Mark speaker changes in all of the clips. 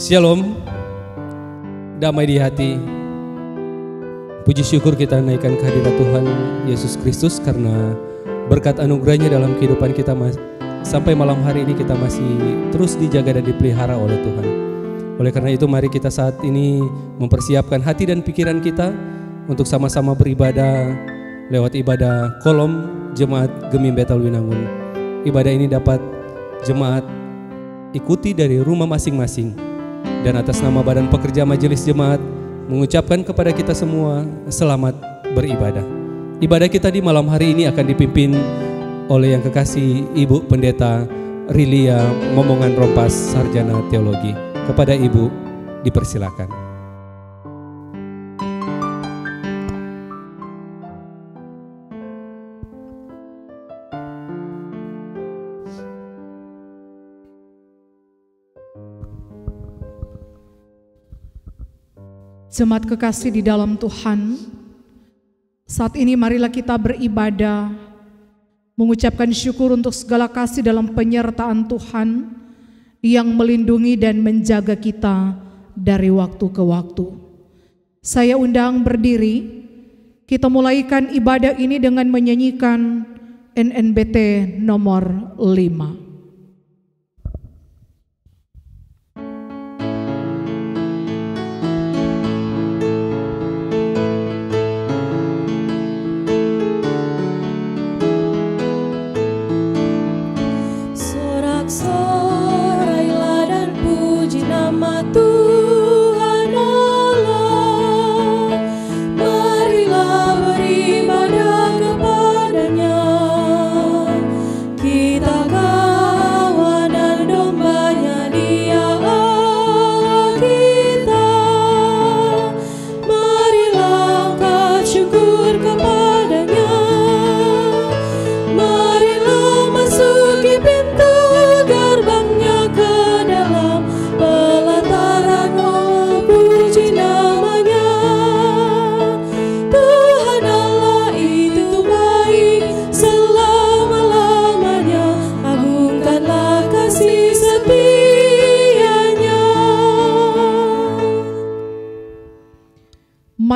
Speaker 1: Shalom, damai di hati. Puji syukur kita naikkan kehadirat Tuhan Yesus Kristus karena berkat anugerahnya dalam kehidupan kita sampai malam hari ini kita masih terus dijaga dan dipelihara oleh Tuhan. Oleh karena itu mari kita saat ini mempersiapkan hati dan pikiran kita untuk sama-sama beribadah lewat ibadah kolom Jemaat Gemim Betelwinangun. Ibadah ini dapat jemaat ikuti dari rumah masing-masing. Dan atas nama Badan Pekerja Majelis Jemaat mengucapkan kepada kita semua selamat beribadah. Ibadah kita di malam hari ini akan dipimpin oleh yang kekasih Ibu Pendeta Rilia Momongan Rompas, Sarjana Teologi. Kepada Ibu dipersilakan.
Speaker 2: Jemaat kekasih di dalam Tuhan, saat ini marilah kita beribadah, mengucapkan syukur untuk segala kasih dalam penyertaan Tuhan yang melindungi dan menjaga kita dari waktu ke waktu. Saya undang berdiri, kita mulaikan ibadah ini dengan menyanyikan NNBT nomor 5.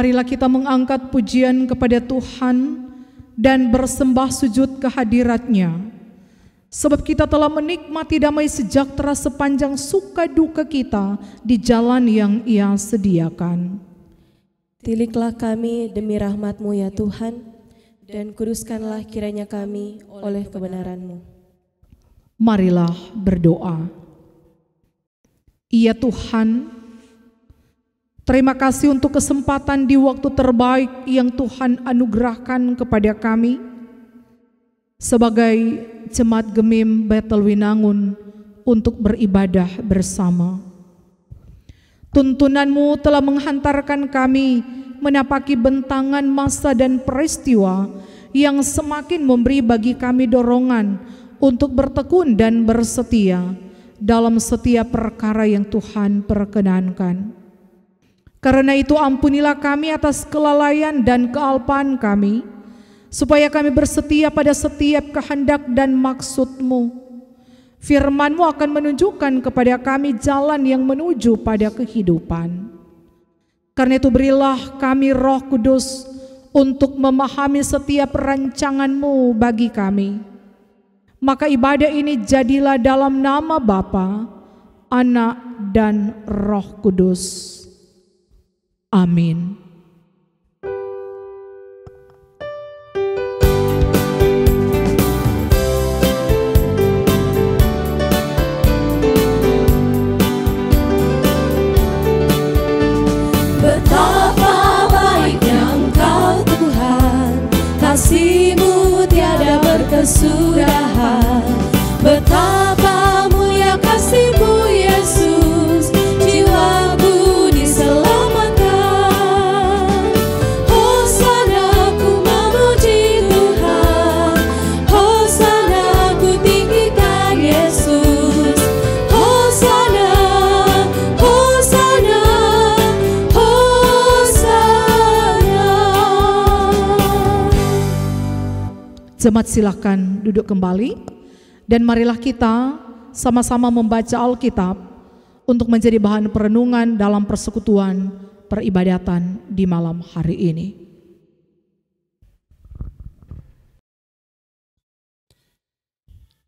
Speaker 2: Marilah kita mengangkat pujian kepada Tuhan dan bersembah sujud kehadirat-Nya. Sebab kita telah menikmati damai sejahtera sepanjang suka duka kita di jalan yang Ia sediakan.
Speaker 3: Tiliklah kami demi rahmat-Mu ya Tuhan, dan kuduskanlah kiranya kami oleh kebenaran-Mu.
Speaker 2: Marilah berdoa. Ya Tuhan, terima kasih untuk kesempatan di waktu terbaik yang Tuhan anugerahkan kepada kami sebagai Jemaat Gemim Betelwinangun untuk beribadah bersama. Tuntunan-Mu telah menghantarkan kami menapaki bentangan masa dan peristiwa yang semakin memberi bagi kami dorongan untuk bertekun dan bersetia dalam setiap perkara yang Tuhan perkenankan. Karena itu ampunilah kami atas kelalaian dan kealpaan kami, supaya kami bersetia pada setiap kehendak dan maksud-Mu. Firman-Mu akan menunjukkan kepada kami jalan yang menuju pada kehidupan. Karena itu berilah kami Roh Kudus untuk memahami setiap rancangan-Mu bagi kami. Maka ibadah ini jadilah dalam nama Bapa, Anak, dan Roh Kudus. Amin.
Speaker 3: Betapa baiknya Engkau Tuhan, kasih-Mu tiada berkesudahan. Betapa mulia kasih-Mu Yesus, jiwaku diselamatkan.
Speaker 2: Jemaat silakan duduk kembali dan marilah kita sama-sama membaca Alkitab untuk menjadi bahan perenungan dalam persekutuan peribadatan di malam hari ini.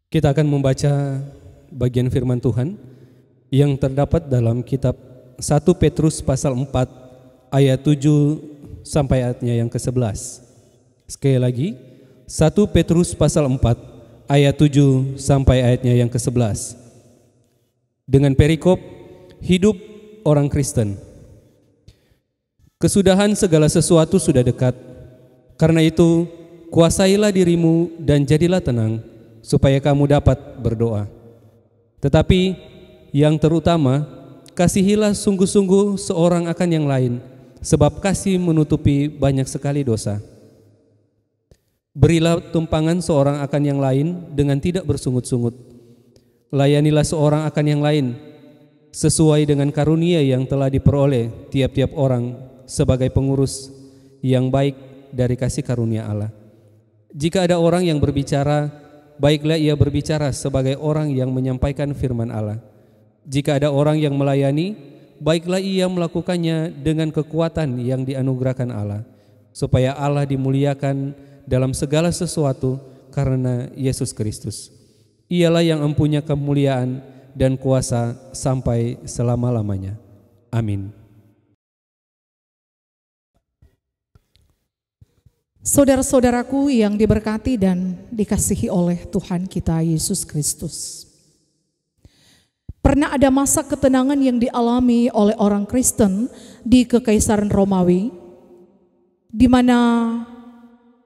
Speaker 1: Kita akan membaca bagian firman Tuhan yang terdapat dalam kitab 1 Petrus pasal 4 ayat 7 sampai ayatnya yang ke-11. Sekali lagi, 1 Petrus pasal 4 ayat 7 sampai ayatnya yang ke-11. Dengan perikop hidup orang Kristen. Kesudahan segala sesuatu sudah dekat. Karena itu, kuasailah dirimu dan jadilah tenang, supaya kamu dapat berdoa. Tetapi yang terutama, kasihilah sungguh-sungguh seorang akan yang lain, sebab kasih menutupi banyak sekali dosa. Berilah tumpangan seorang akan yang lain dengan tidak bersungut-sungut. Layanilah seorang akan yang lain sesuai dengan karunia yang telah diperoleh tiap-tiap orang sebagai pengurus yang baik dari kasih karunia Allah. Jika ada orang yang berbicara, baiklah ia berbicara sebagai orang yang menyampaikan firman Allah. Jika ada orang yang melayani, baiklah ia melakukannya dengan kekuatan yang dianugerahkan Allah, supaya Allah dimuliakan dalam segala sesuatu karena Yesus Kristus. Ialah yang mempunyai kemuliaan dan kuasa sampai selama-lamanya. Amin.
Speaker 2: Saudara-saudaraku yang diberkati dan dikasihi oleh Tuhan kita Yesus Kristus. Pernah ada masa ketenangan yang dialami oleh orang Kristen di Kekaisaran Romawi, di mana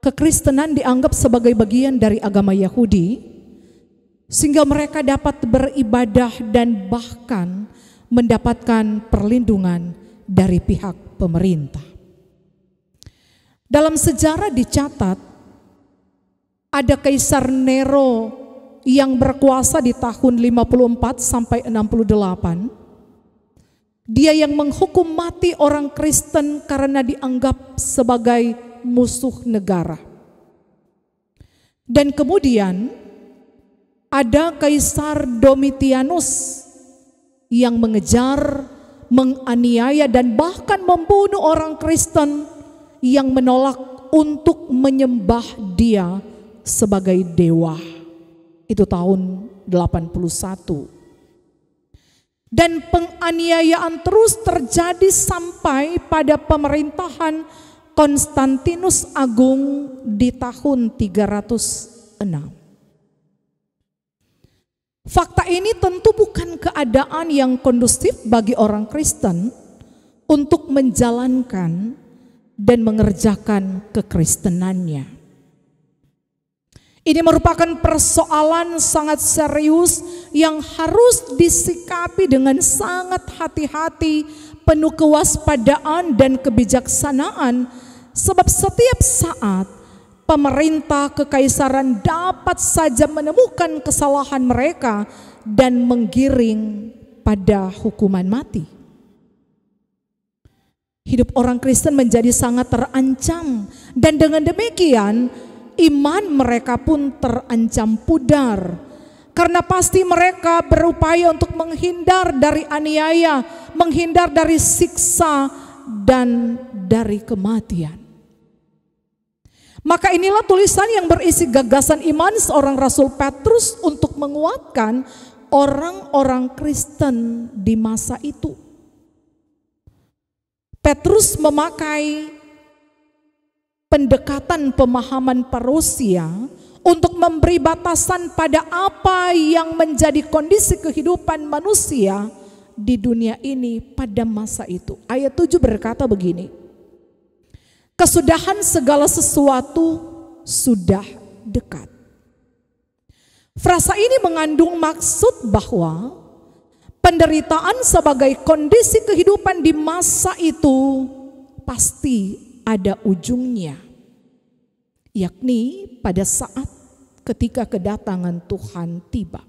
Speaker 2: kekristenan dianggap sebagai bagian dari agama Yahudi, sehingga mereka dapat beribadah dan bahkan mendapatkan perlindungan dari pihak pemerintah. Dalam sejarah dicatat, ada Kaisar Nero yang berkuasa di tahun 54 sampai 68. Dia yang menghukum mati orang Kristen karena dianggap sebagai musuh negara. Dan kemudian ada Kaisar Domitianus yang mengejar, menganiaya dan bahkan membunuh orang Kristen yang menolak untuk menyembah dia sebagai dewa. Itu tahun 81. Dan penganiayaan terus terjadi sampai pada pemerintahan Konstantinus Agung di tahun 306. Fakta ini tentu bukan keadaan yang kondusif bagi orang Kristen untuk menjalankan dan mengerjakan kekristenannya. Ini merupakan persoalan sangat serius yang harus disikapi dengan sangat hati-hati, penuh kewaspadaan dan kebijaksanaan, sebab setiap saat pemerintah kekaisaran dapat saja menemukan kesalahan mereka dan menggiring pada hukuman mati. Hidup orang Kristen menjadi sangat terancam, dan dengan demikian iman mereka pun terancam pudar, karena pasti mereka berupaya untuk menghindar dari aniaya, menghindar dari siksa dan dari kematian. Maka inilah tulisan yang berisi gagasan iman seorang Rasul Petrus untuk menguatkan orang-orang Kristen di masa itu. Petrus memakai pendekatan pemahaman parousia untuk memberi batasan pada apa yang menjadi kondisi kehidupan manusia di dunia ini pada masa itu. Ayat 7 berkata begini: kesudahan segala sesuatu sudah dekat. Frasa ini mengandung maksud bahwa penderitaan sebagai kondisi kehidupan di masa itu pasti ada ujungnya, yakni pada saat ketika kedatangan Tuhan tiba.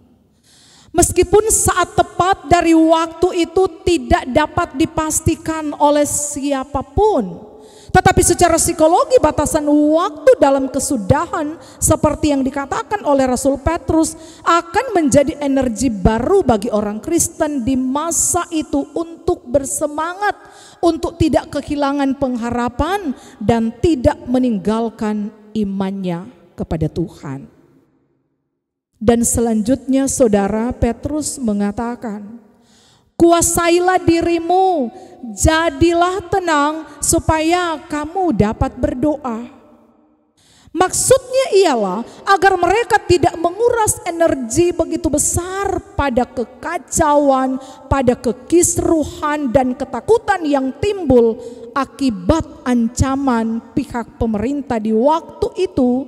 Speaker 2: Meskipun saat tepat dari waktu itu tidak dapat dipastikan oleh siapapun, Tetapi secara psikologi batasan waktu dalam kesudahan seperti yang dikatakan oleh Rasul Petrus akan menjadi energi baru bagi orang Kristen di masa itu untuk bersemangat, untuk tidak kehilangan pengharapan dan tidak meninggalkan imannya kepada Tuhan. Dan selanjutnya saudara, Petrus mengatakan, kuasailah dirimu, jadilah tenang supaya kamu dapat berdoa. Maksudnya ialah agar mereka tidak menguras energi begitu besar pada kekacauan, pada kekisruhan dan ketakutan yang timbul akibat ancaman pihak pemerintah di waktu itu,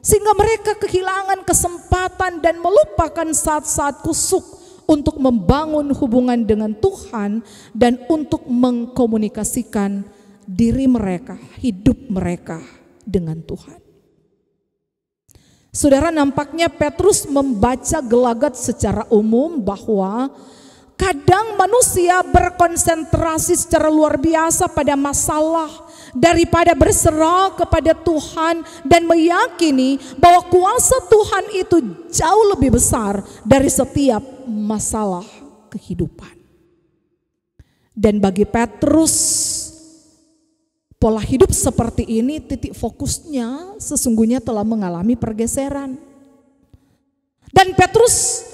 Speaker 2: sehingga mereka kehilangan kesempatan dan melupakan saat-saat kusuk untuk membangun hubungan dengan Tuhan dan untuk mengkomunikasikan diri mereka, hidup mereka dengan Tuhan. Saudara, nampaknya Petrus membaca gelagat secara umum bahwa kadang manusia berkonsentrasi secara luar biasa pada masalah daripada berserah kepada Tuhan dan meyakini bahwa kuasa Tuhan itu jauh lebih besar dari setiap masalah kehidupan. Dan bagi Petrus, pola hidup seperti ini titik fokusnya sesungguhnya telah mengalami pergeseran. Dan Petrus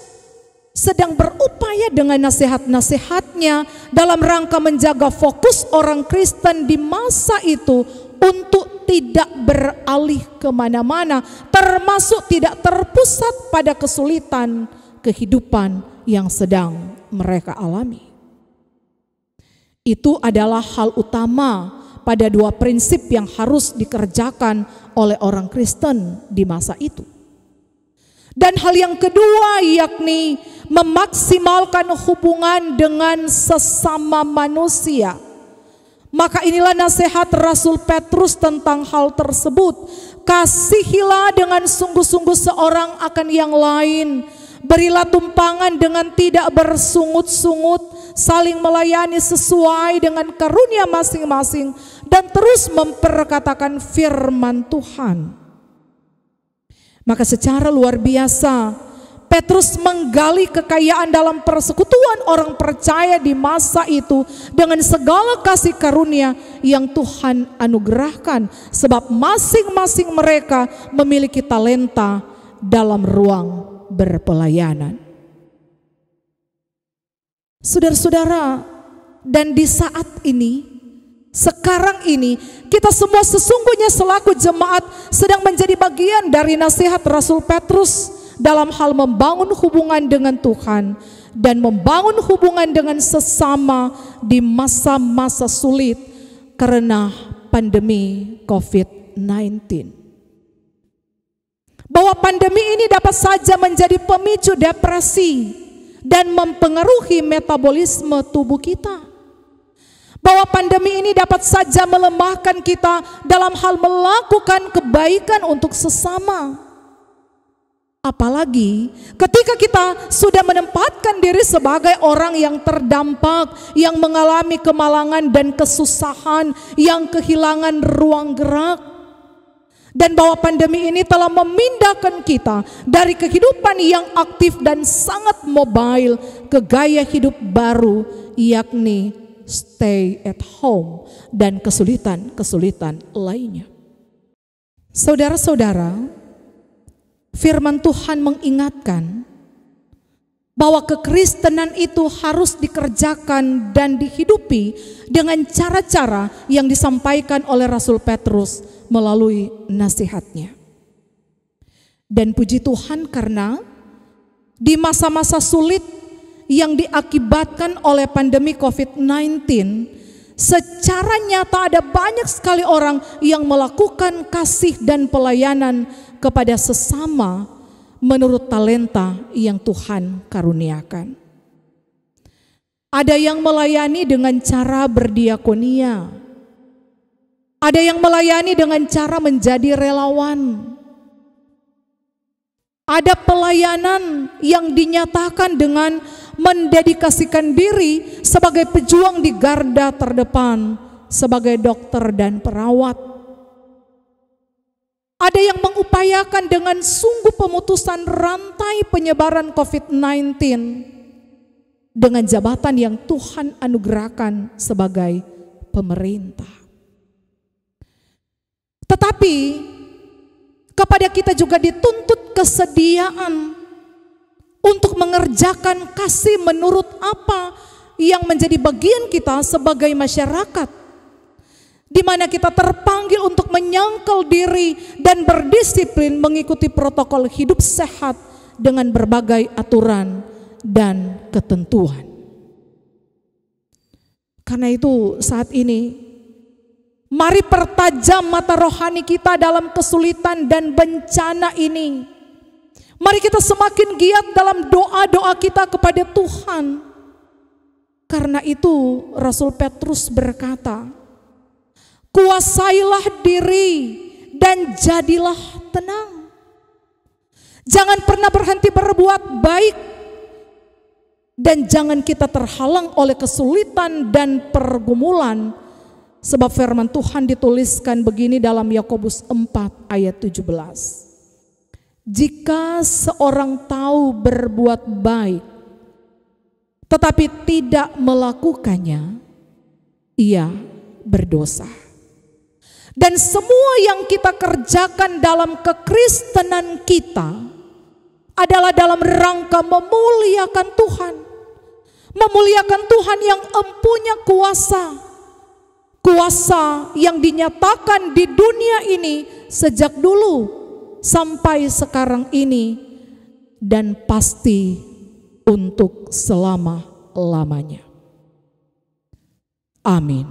Speaker 2: sedang berupaya dengan nasihat-nasihatnya dalam rangka menjaga fokus orang Kristen di masa itu untuk tidak beralih kemana-mana, termasuk tidak terpusat pada kesulitan kehidupan yang sedang mereka alami. Itu adalah hal utama pada dua prinsip yang harus dikerjakan oleh orang Kristen di masa itu. Dan hal yang kedua yakni memaksimalkan hubungan dengan sesama manusia. Maka inilah nasihat Rasul Petrus tentang hal tersebut. Kasihilah dengan sungguh-sungguh seorang akan yang lain. Berilah tumpangan dengan tidak bersungut-sungut, saling melayani sesuai dengan karunia masing-masing, dan terus memperkatakan firman Tuhan. Maka secara luar biasa Petrus menggali kekayaan dalam persekutuan orang percaya di masa itu dengan segala kasih karunia yang Tuhan anugerahkan, sebab masing-masing mereka memiliki talenta dalam ruang berpelayanan. Saudara-saudara, dan di saat ini, sekarang ini, kita semua sesungguhnya selaku jemaat sedang menjadi bagian dari nasihat Rasul Petrus dalam hal membangun hubungan dengan Tuhan dan membangun hubungan dengan sesama di masa-masa sulit karena pandemi COVID-19. Bahwa pandemi ini dapat saja menjadi pemicu depresi dan mempengaruhi metabolisme tubuh kita. Bahwa pandemi ini dapat saja melemahkan kita dalam hal melakukan kebaikan untuk sesama. Apalagi ketika kita sudah menempatkan diri sebagai orang yang terdampak, yang mengalami kemalangan dan kesusahan, yang kehilangan ruang gerak. Dan bahwa pandemi ini telah memindahkan kita dari kehidupan yang aktif dan sangat mobile ke gaya hidup baru, yakni stay at home dan kesulitan-kesulitan lainnya. Saudara-saudara, firman Tuhan mengingatkan bahwa kekristenan itu harus dikerjakan dan dihidupi dengan cara-cara yang disampaikan oleh Rasul Petrus melalui nasihatnya. Dan puji Tuhan karena di masa-masa sulit yang diakibatkan oleh pandemi COVID-19, secara nyata ada banyak sekali orang yang melakukan kasih dan pelayanan kepada sesama menurut talenta yang Tuhan karuniakan. Ada yang melayani dengan cara berdiakonia. Ada yang melayani dengan cara menjadi relawan. Ada pelayanan yang dinyatakan dengan mendedikasikan diri sebagai pejuang di garda terdepan sebagai dokter dan perawat. Ada yang mengupayakan dengan sungguh pemutusan rantai penyebaran COVID-19 dengan jabatan yang Tuhan anugerahkan sebagai pemerintah. Tetapi kepada kita juga dituntut kesediaan untuk mengerjakan kasih menurut apa yang menjadi bagian kita sebagai masyarakat, di mana kita terpanggil untuk menyangkal diri dan berdisiplin mengikuti protokol hidup sehat dengan berbagai aturan dan ketentuan. Karena itu saat ini mari pertajam mata rohani kita dalam kesulitan dan bencana ini. Mari kita semakin giat dalam doa-doa kita kepada Tuhan. Karena itu Rasul Petrus berkata, kuasailah diri dan jadilah tenang. Jangan pernah berhenti berbuat baik. Dan jangan kita terhalang oleh kesulitan dan pergumulan. Sebab firman Tuhan dituliskan begini dalam Yakobus 4 ayat 17. Jika seorang tahu berbuat baik, tetapi tidak melakukannya, ia berdosa. Dan semua yang kita kerjakan dalam kekristenan kita adalah dalam rangka memuliakan Tuhan. Memuliakan Tuhan yang empunya kuasa. Kuasa yang dinyatakan di dunia ini sejak dulu sampai sekarang ini dan pasti untuk selama-lamanya. Amin.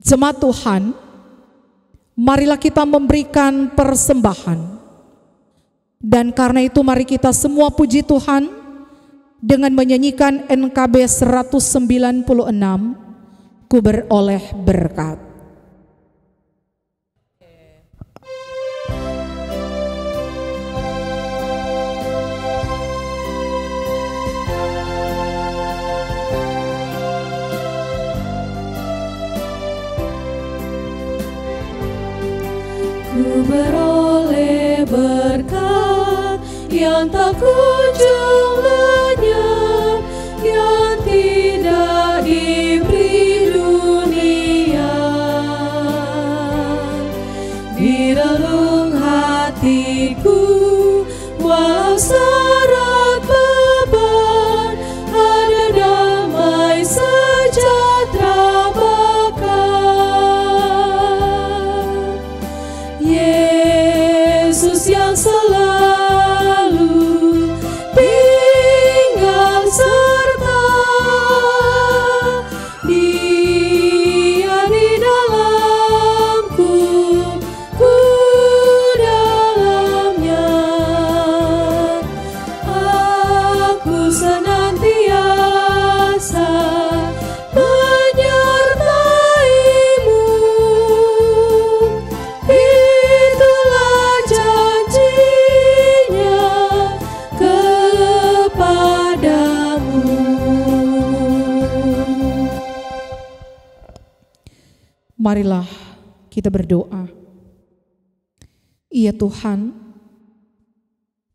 Speaker 2: Jemaat Tuhan, marilah kita memberikan persembahan. Dan karena itu mari kita semua puji Tuhan dengan menyanyikan NKB 196, Ku beroleh berkat.
Speaker 3: Ku beroleh berkat yang tak kunjung lenyap, yang tidak diberi dunia. Di relung hatiku walau syarat beban, ada damai sejahtera bakal. Yesus yang selalu tinggal serta, Dia di dalamku, ku dalamnya. Aku senantiasa menyertai-Mu. Itulah janjinya kepadamu.
Speaker 2: Marilah kita berdoa. Ya Tuhan,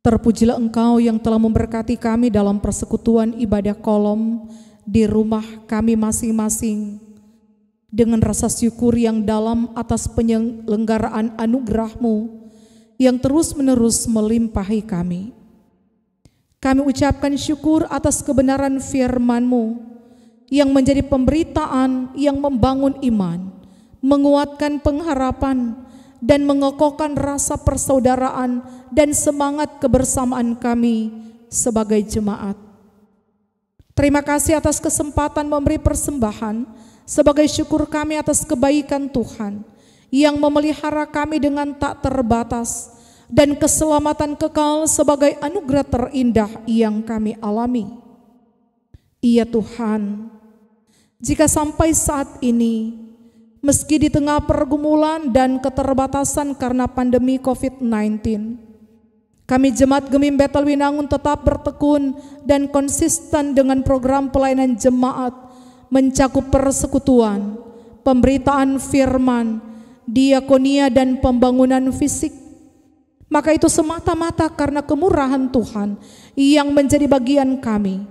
Speaker 2: terpujilah Engkau yang telah memberkati kami dalam persekutuan ibadah kolom di rumah kami masing-masing dengan rasa syukur yang dalam atas penyelenggaraan anugerah-Mu yang terus-menerus melimpahi kami. Kami ucapkan syukur atas kebenaran firman-Mu yang menjadi pemberitaan yang membangun iman, menguatkan pengharapan, dan mengokohkan rasa persaudaraan dan semangat kebersamaan kami sebagai jemaat. Terima kasih atas kesempatan memberi persembahan sebagai syukur kami atas kebaikan Tuhan yang memelihara kami dengan tak terbatas dan keselamatan kekal sebagai anugerah terindah yang kami alami. Ya Tuhan, jika sampai saat ini meski di tengah pergumulan dan keterbatasan karena pandemi COVID-19, kami Jemaat Gemim Betel Winangun tetap bertekun dan konsisten dengan program pelayanan jemaat mencakup persekutuan, pemberitaan firman, diakonia dan pembangunan fisik. Maka itu semata-mata karena kemurahan Tuhan yang menjadi bagian kami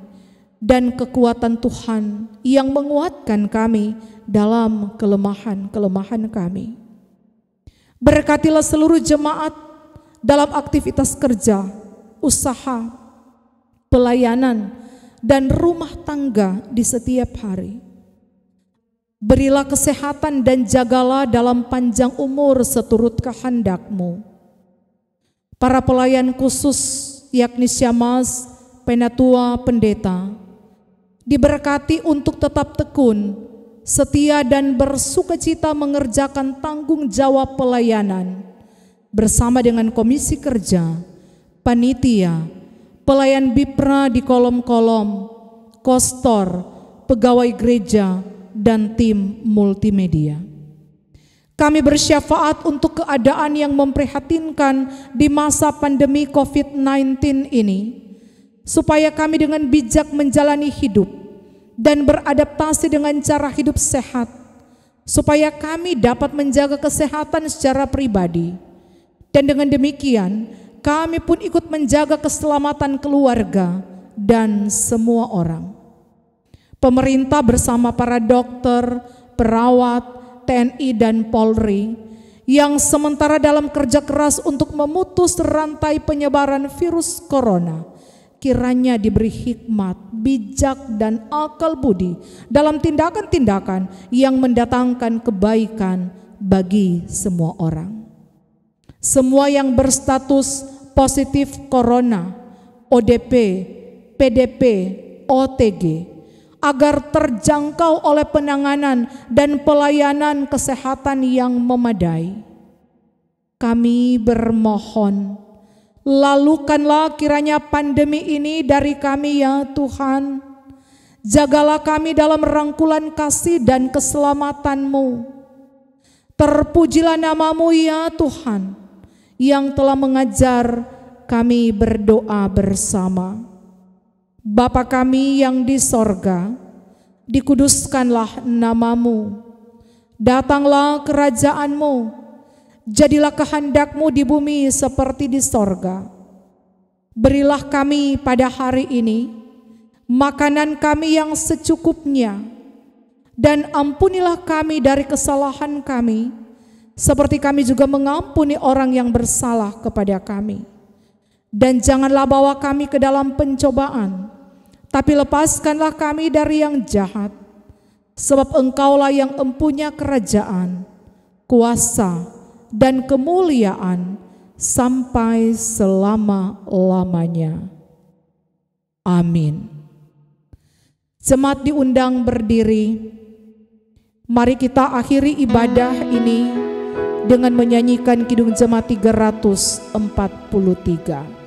Speaker 2: dan kekuatan Tuhan yang menguatkan kami dalam kelemahan-kelemahan kami. Berkatilah seluruh jemaat dalam aktivitas kerja, usaha, pelayanan, dan rumah tangga di setiap hari. Berilah kesehatan dan jagalah dalam panjang umur seturut kehendak-Mu. Para pelayan khusus yakni Syamaz, Penatua, Pendeta, diberkati untuk tetap tekun, setia dan bersukacita mengerjakan tanggung jawab pelayanan bersama dengan komisi kerja, panitia, pelayan BIPRA di kolom-kolom, kostor, pegawai gereja, dan tim multimedia. Kami bersyafaat untuk keadaan yang memprihatinkan di masa pandemi COVID-19 ini, supaya kami dengan bijak menjalani hidup dan beradaptasi dengan cara hidup sehat, supaya kami dapat menjaga kesehatan secara pribadi. Dan dengan demikian, kami pun ikut menjaga keselamatan keluarga dan semua orang. Pemerintah bersama para dokter, perawat, TNI dan Polri yang sementara dalam kerja keras untuk memutus rantai penyebaran virus corona, kiranya diberi hikmat, bijak dan akal budi dalam tindakan-tindakan yang mendatangkan kebaikan bagi semua orang. Semua yang berstatus positif corona, ODP, PDP, OTG, agar terjangkau oleh penanganan dan pelayanan kesehatan yang memadai. Kami bermohon, lalukanlah kiranya pandemi ini dari kami ya Tuhan. Jagalah kami dalam rangkulan kasih dan keselamatan-Mu. Terpujilah nama-Mu ya Tuhan, yang telah mengajar kami berdoa bersama. Bapa kami yang di sorga, dikuduskanlah nama-Mu. Datanglah kerajaan-Mu, jadilah kehendak-Mu di bumi seperti di sorga. Berilah kami pada hari ini makanan kami yang secukupnya, dan ampunilah kami dari kesalahan kami, seperti kami juga mengampuni orang yang bersalah kepada kami. Dan janganlah bawa kami ke dalam pencobaan, tapi lepaskanlah kami dari yang jahat. Sebab Engkaulah yang empunya kerajaan, kuasa, dan kemuliaan sampai selama-lamanya. Amin. Jemaat diundang berdiri. Mari kita akhiri ibadah ini dengan menyanyikan Kidung Jemaat 343.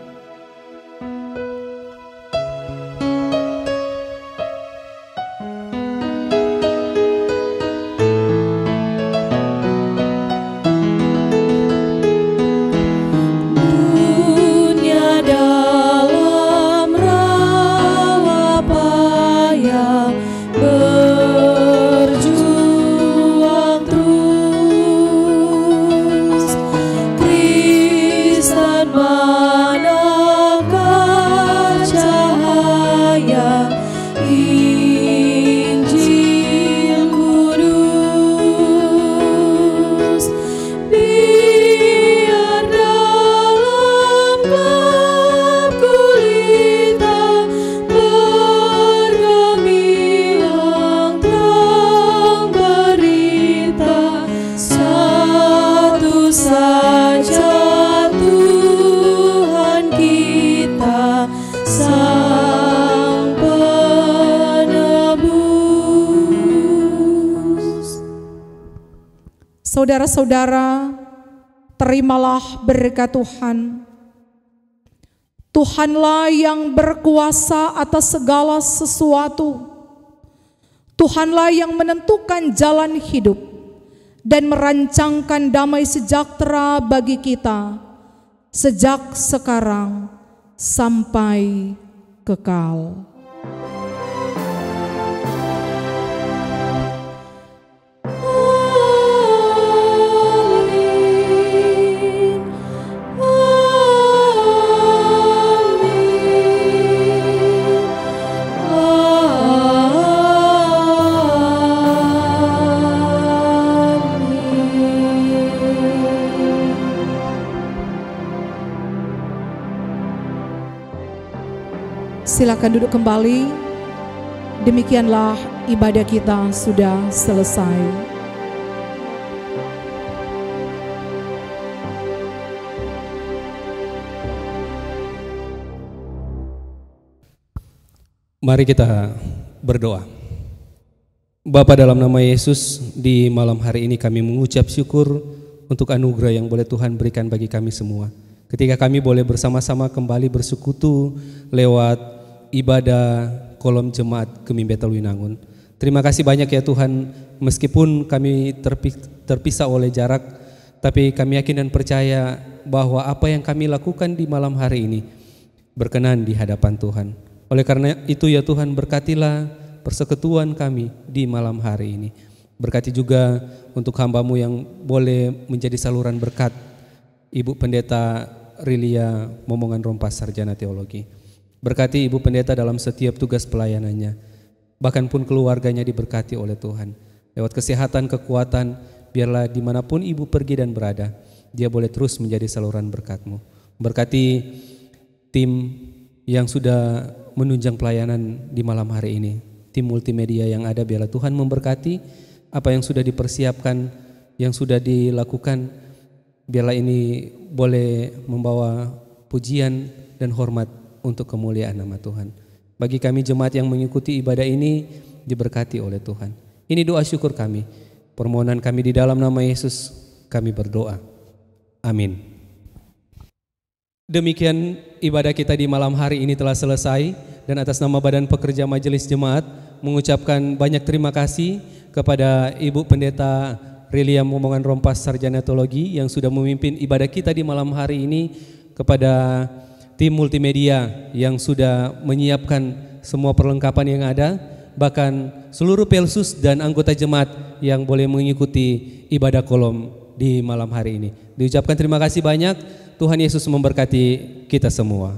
Speaker 2: Saudara-saudara, terimalah berkat Tuhan. Tuhanlah yang berkuasa atas segala sesuatu. Tuhanlah yang menentukan jalan hidup dan merancangkan damai sejahtera bagi kita sejak sekarang sampai kekal. Silakan duduk kembali. Demikianlah ibadah kita sudah selesai.
Speaker 1: Mari kita berdoa. Bapa, dalam nama Yesus, di malam hari ini kami mengucap syukur untuk anugerah yang boleh Tuhan berikan bagi kami semua. Ketika kami boleh bersama-sama kembali bersekutu lewat ibadah kolom jemaat Kemim Betelwinangun. Terima kasih banyak ya Tuhan, meskipun kami terpisah oleh jarak, tapi kami yakin dan percaya bahwa apa yang kami lakukan di malam hari ini berkenan di hadapan Tuhan. Oleh karena itu ya Tuhan, berkatilah persekutuan kami di malam hari ini. Berkati juga untuk hamba-Mu yang boleh menjadi saluran berkat, Ibu Pendeta Rilia Momongan Rompas, Sarjana Teologi. Berkati Ibu Pendeta dalam setiap tugas pelayanannya, bahkan pun keluarganya diberkati oleh Tuhan. Lewat kesehatan, kekuatan, biarlah dimanapun Ibu pergi dan berada, dia boleh terus menjadi saluran berkat-Mu. Berkati tim yang sudah menunjang pelayanan di malam hari ini, tim multimedia yang ada, biarlah Tuhan memberkati apa yang sudah dipersiapkan, yang sudah dilakukan. Biarlah ini boleh membawa pujian dan hormat untuk kemuliaan nama Tuhan. Bagi kami jemaat yang mengikuti ibadah ini, diberkati oleh Tuhan. Ini doa syukur kami, permohonan kami di dalam nama Yesus kami berdoa. Amin. Demikian ibadah kita di malam hari ini telah selesai, dan atas nama Badan Pekerja Majelis Jemaat mengucapkan banyak terima kasih kepada Ibu Pendeta Rilia Momongan Rompas, Sarjana Teologi, yang sudah memimpin ibadah kita di malam hari ini, kepada tim multimedia yang sudah menyiapkan semua perlengkapan yang ada, bahkan seluruh pelsus dan anggota jemaat yang boleh mengikuti ibadah kolom di malam hari ini. Diucapkan terima kasih banyak. Tuhan Yesus memberkati kita semua.